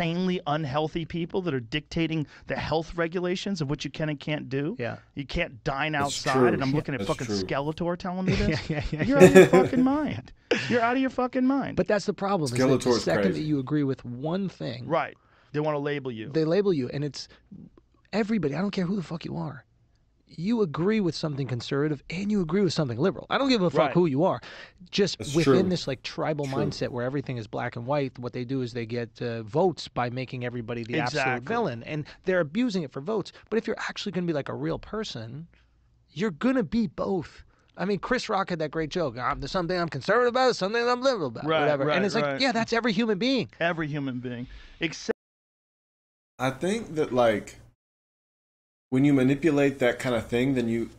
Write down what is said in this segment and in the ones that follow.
insanely unhealthy people that are dictating the health regulations of what you can and can't do. Yeah. You can't dine That's outside, true. and I'm looking at That's fucking true. Skeletor telling me this. Yeah. You're out of your fucking mind. You're out of your fucking mind. But that's the problem. Is that the Skeletor's second crazy. that you agree with one thing, right. They want to label you. they label you, and it's everybody. I don't care who the fuck you are. You agree with something conservative and you agree with something liberal. I don't give a fuck Right. who you are. Just That's within true. this like tribal mindset where everything is black and white, what they do is they get votes by making everybody the absolute Exactly. villain, and they're abusing it for votes. But if you're actually going to be like a real person, you're going to be both. I mean, Chris Rock had that great joke. There's something I'm conservative about, there's something I'm liberal about, Right, whatever. right, And it's like, right. yeah, that's every human being. Every human being. Except I think that, like, when you manipulate that kind of thing, then you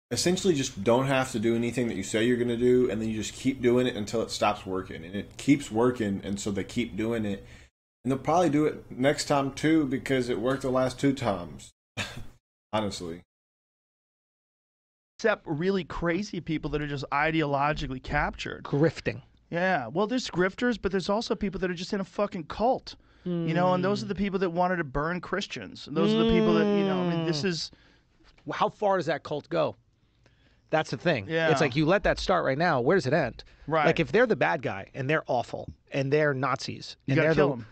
essentially just don't have to do anything that you say you're going to do, and then you just keep doing it until it stops working. And it keeps working, and so they keep doing it. And they'll probably do it next time, too, because it worked the last 2 times. Honestly. really crazy people that are just ideologically captured. Grifting. Yeah. Well, there's grifters, but there's also people that are just in a fucking cult. You know, and those are the people that wanted to burn Christians. And those are the people that, you know, I mean, this is... How far does that cult go? That's the thing. Yeah. It's like you let that start right now. Where does it end? Right. Like if they're the bad guy and they're awful and they're Nazis You and gotta they're kill the, them.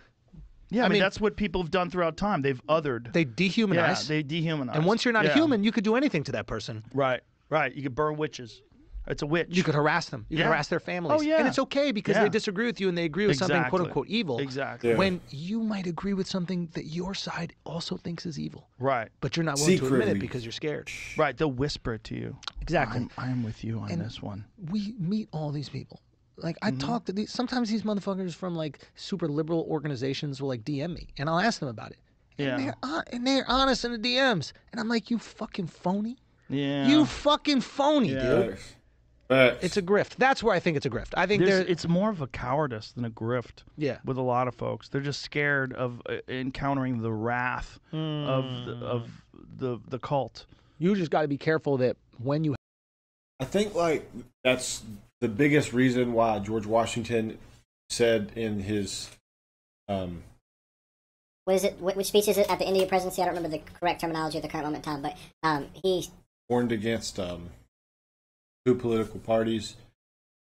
Yeah, I mean, that's what people have done throughout time. They've othered. they dehumanize. Yeah, they dehumanize. and once you're not a Yeah. human, you could do anything to that person. Right, right. You could burn witches. It's a witch. You could harass them. You could Yeah. harass their families. Oh, yeah. And it's okay because Yeah. they disagree with you and they agree with something Exactly. quote unquote evil. Exactly. Yeah. When you might agree with something that your side also thinks is evil. Right, But you're not willing to admit Secretly. it because you're scared. right. They'll whisper it to you. Exactly. I'm with you on And this one. We meet all these people. Like I Mm-hmm. talk to these. Sometimes these motherfuckers from like super liberal organizations will like DM me, and I'll ask them about it. And Yeah. they're honest in the DMs, and I'm like, you fucking phony. Yeah. You fucking phony, Yeah. dude. Facts. Facts. It's a grift. That's where I think it's a grift. I think It's more of a cowardice than a grift. Yeah. With a lot of folks, they're just scared of encountering the wrath of the cult. You just got to be careful that when you I think, like, that's the biggest reason why George Washington said in his What is it? Which speech is it at the end of your presidency? I don't remember the correct terminology at the current moment in time, but he warned against 2 political parties,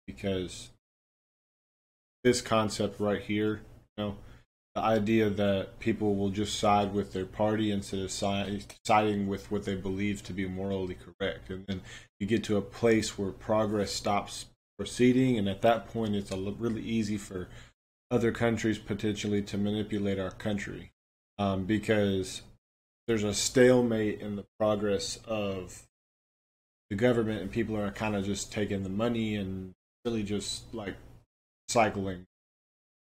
because this concept right here, you know, the idea that people will just side with their party instead of siding with what they believe to be morally correct, and then you get to a place where progress stops proceeding, and at that point it's really easy for other countries potentially to manipulate our country, because there's a stalemate in the progress of the government, and people are kind of just taking the money and really just like cycling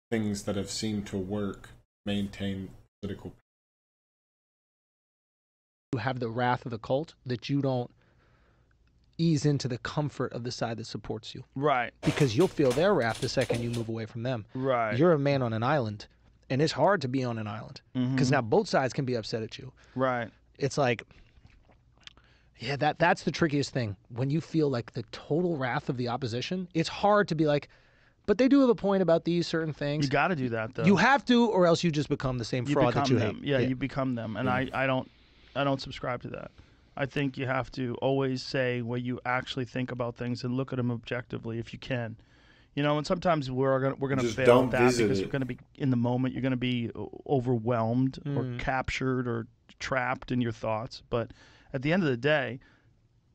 things that have seemed to work, maintain political. have the wrath of the cult, that you don't ease into the comfort of the side that supports you, Right, because you'll feel their wrath the second you move away from them. right. You're a man on an island, and it's hard to be on an island because now both sides can be upset at you. Right. It's like, yeah, that's the trickiest thing. When you feel like the total wrath of the opposition, it's hard to be like, but they do have a point about these certain things. You got to do that though. You have to, or else you just become the same You fraud that become you them. hate. Yeah, you become them, and I don't subscribe to that. I think you have to always say what you actually think about things and look at them objectively if you can. You know, and sometimes we're gonna Just fail don't at that visit because it. we're gonna be in the moment. You're gonna be overwhelmed or captured or trapped in your thoughts. But at the end of the day,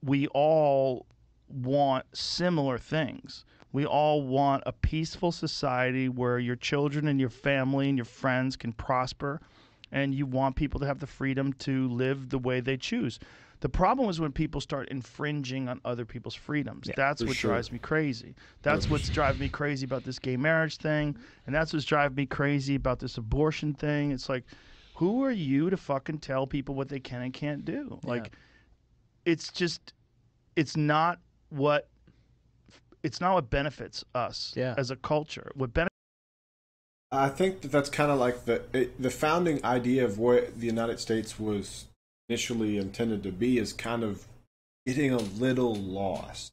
we all want similar things. We all want a peaceful society where your children and your family and your friends can prosper, and you want people to have the freedom to live the way they choose. The problem is when people start infringing on other people's freedoms. That's what sure. drives me crazy. That's what's driving me crazy about this gay marriage thing, and that's what's driving me crazy about this abortion thing. It's like, who are you to fucking tell people what they can and can't do? Like, it's just, it's not what benefits us as a culture. What benefits I think that's kind of like the founding idea of what the United States was initially intended to be is kind of getting a little lost,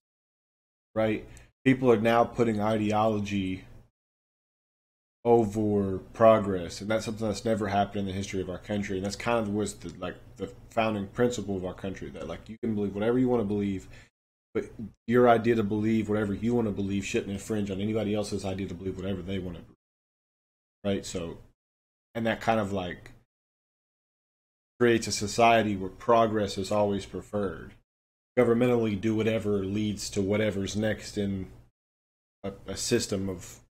right? People are now putting ideology over progress, and that's something that's never happened in the history of our country. And that's kind of was the founding principle of our country, that like you can believe whatever you want to believe, but your idea to believe whatever you want to believe shouldn't infringe on anybody else's idea to believe whatever they want to believe. Right? So, and that kind of like creates a society where progress is always preferred. Governmentally do whatever leads to whatever's next in a system of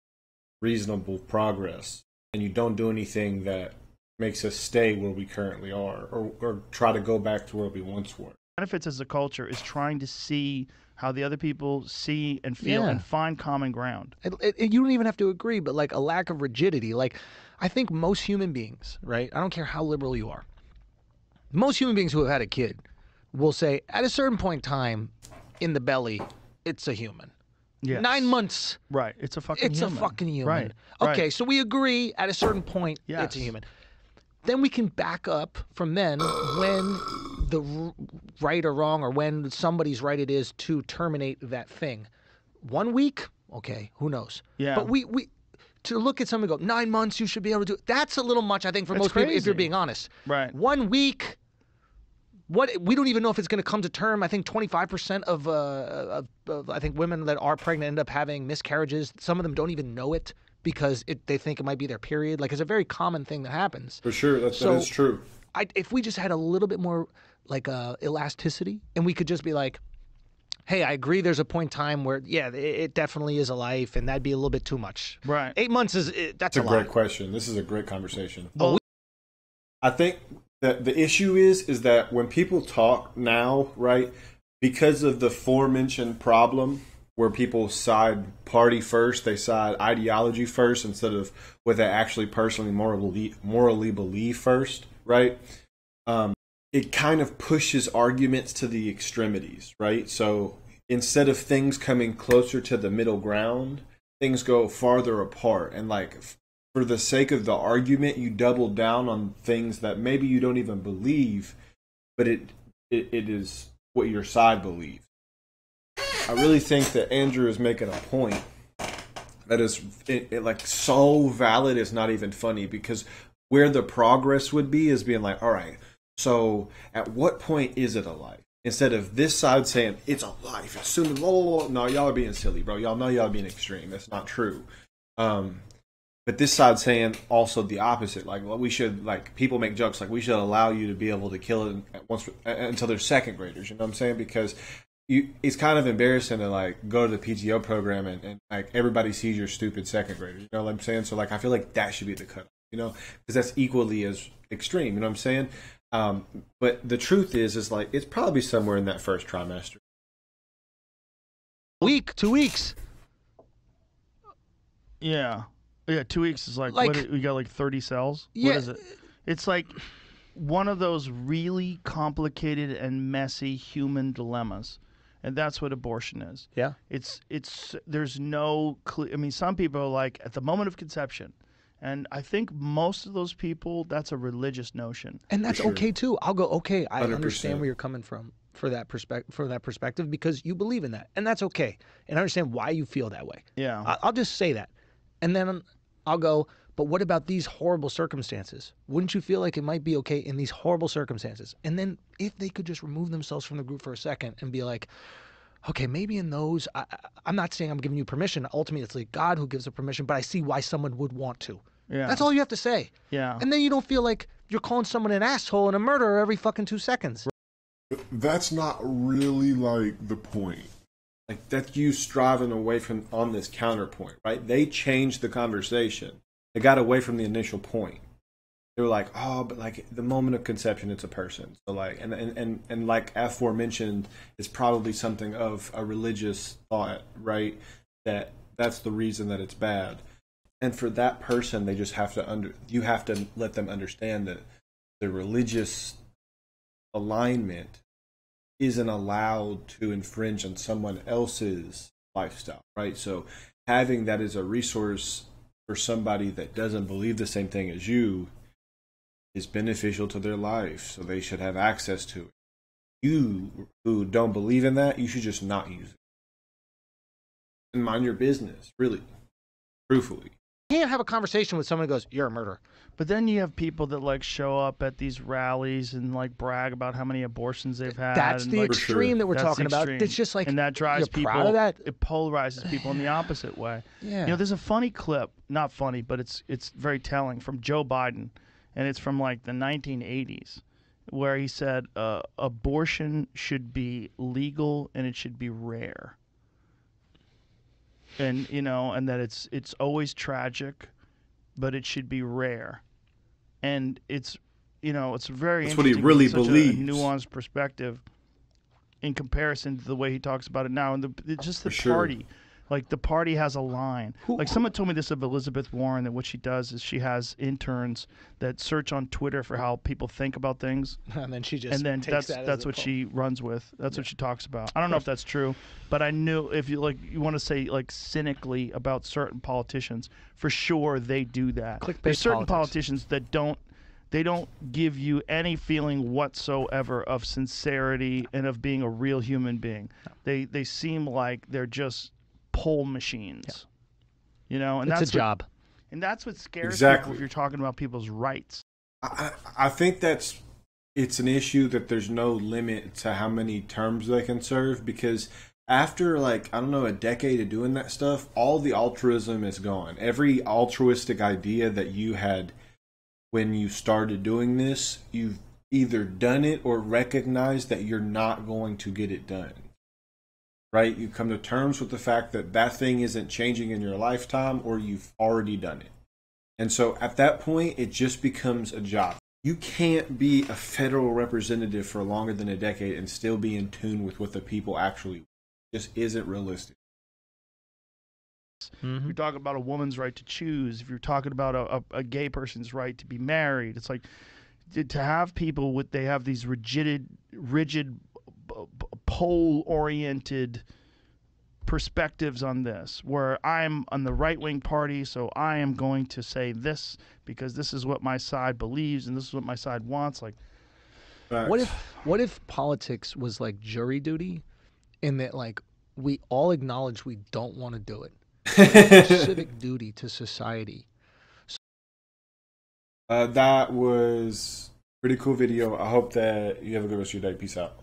reasonable progress, and you don't do anything that makes us stay where we currently are, or try to go back to where we once were. Benefits as a culture is trying to see how the other people see and feel and find common ground. You don't even have to agree, but like a lack of rigidity. Like I think most human beings, right? I don't care how liberal you are. Most human beings who have had a kid will say at a certain point in time in the belly, it's a human. Yes. 9 months. Right. It's a fucking It's human. a fucking human. Right. Okay, so we agree at a certain point Yes. it's a human. Then we can back up from then when the right or wrong, or when somebody's right it is to terminate that thing. 1 week? Okay, who knows? Yeah. But we to look at something and go, 9 months, you should be able to do it. That's a little much, I think, for That's most people, if crazy. you're being honest. Right. 1 week, we don't even know if it's going to come to term. I think 25% of I think women that are pregnant end up having miscarriages. Some of them don't even know it because they think it might be their period. Like, it's a very common thing that happens. For sure, that is true. If we just had a little bit more like elasticity, and we could just be like, hey, I agree there's a point in time where, yeah, it definitely is a life, and that'd be a little bit too much. Right. 8 months that's a lot. Great question. This is a great conversation. Well, I think that the issue is that when people talk now, right, because of the aforementioned problem where people side party first, they side ideology first instead of what they actually personally morally believe first, right? It kind of pushes arguments to the extremities, right? So instead of things coming closer to the middle ground, things go farther apart. And like, for the sake of the argument, you double down on things that maybe you don't even believe, but it is what your side believes. I really think that Andrew is making a point that is like so valid, it's not even funny, because where the progress would be is being like, all right, so at what point is it a life? Instead of this side saying it's a life, it's soon, no, y'all are being silly, bro. Y'all know y'all are being extreme. That's not true. But this side saying also the opposite. Like, well, we should, like, people make jokes like we should allow you to be able to kill it until they're second graders. You know what I'm saying? Because it's kind of embarrassing to like go to the PTO program and like everybody sees your stupid second graders. You know what I'm saying? So like I feel like that should be the cutoff. You know, because that's equally as extreme. You know what I'm saying? But the truth is like it's probably somewhere in that first trimester. 2 weeks. Yeah. Yeah, 2 weeks is like Like- we got like 30 cells? Yeah. What is it? It's like one of those really complicated and messy human dilemmas. And that's what abortion is. Yeah. It's there's no I mean, some people are like at the moment of conception. And I think most of those people, that's a religious notion. And that's sure. okay too. I'll go, okay, I 100%. understand where you're coming from for that perspective because you believe in that. And that's okay. And I understand why you feel that way. Yeah. I'll just say that. And then I'll go, but what about these horrible circumstances? Wouldn't you feel like it might be okay in these horrible circumstances? And then if they could just remove themselves from the group for a second and be like, okay, maybe in those, I'm not saying I'm giving you permission. Ultimately, it's like God who gives the permission, but I see why someone would want to. Yeah. That's all you have to say. Yeah. And then you don't feel like you're calling someone an asshole and a murderer every fucking 2 seconds. That's not really like the point. Like that's you striving away from on this counterpoint, right? They changed the conversation. They got away from the initial point. They were like, oh, but like the moment of conception, it's a person. So like, and like aforementioned, it's probably something of a religious thought, right? That's the reason that it's bad. And for that person, they just have to you have to let them understand that the religious alignment isn't allowed to infringe on someone else's lifestyle, right? So having that as a resource for somebody that doesn't believe the same thing as you is beneficial to their life, so they should have access to it. You who don't believe in that, you should just not use it. And mind your business, really, truthfully. can't have a conversation with someone who goes, "You're a murderer." But then you have people that like show up at these rallies and like brag about how many abortions they've had. That's and, the like, extreme that we're that's talking the about. extreme. It's just like, and that drives you're people. proud of that? It polarizes people in the opposite way. Yeah. You know, there's a funny clip, not funny, but it's very telling, from Joe Biden, and it's from like the 1980s, where he said abortion should be legal and it should be rare. And you know, and that it's always tragic, but it should be rare. And it's, you know, it's very That's what he interesting. really Such believes. a nuanced perspective in comparison to the way he talks about it now. And just the For sure. party. Like, the party has a line. Like, someone told me this of Elizabeth Warren, that what she does is she has interns that search on Twitter for how people think about things. And then she just And then takes that's what she runs with. That's what she talks about. I don't know if that's true, but I knew if you want to say like cynically about certain politicians, for sure they do that. Clickbait There's certain politics. politicians that don't give you any feeling whatsoever of sincerity and of being a real human being. They seem like they're just poll machines. You know, and It's that's a job. And that's what scares Exactly. people if you're talking about people's rights. I think it's an issue that there's no limit to how many terms they can serve, because after, like, I don't know, a decade of doing that stuff, all the altruism is gone. Every altruistic idea that you had when you started doing this, you've either done it or recognized that you're not going to get it done. Right? You come to terms with the fact that that thing isn't changing in your lifetime, or you've already done it. And so at that point, it just becomes a job. You can't be a federal representative for longer than a decade and still be in tune with what the people actually want. It just isn't realistic. If you're talking about a woman's right to choose, if you're talking about a gay person's right to be married, it's like to have people they have these rigid pole-oriented perspectives on this, where I'm on the right-wing party, so I am going to say this because this is what my side believes and this is what my side wants. Like, What if politics was like jury duty, in that, like, we all acknowledge we don't want to do it. Civic duty to society. That was a pretty cool video. I hope that you have a good rest of your day. Peace out.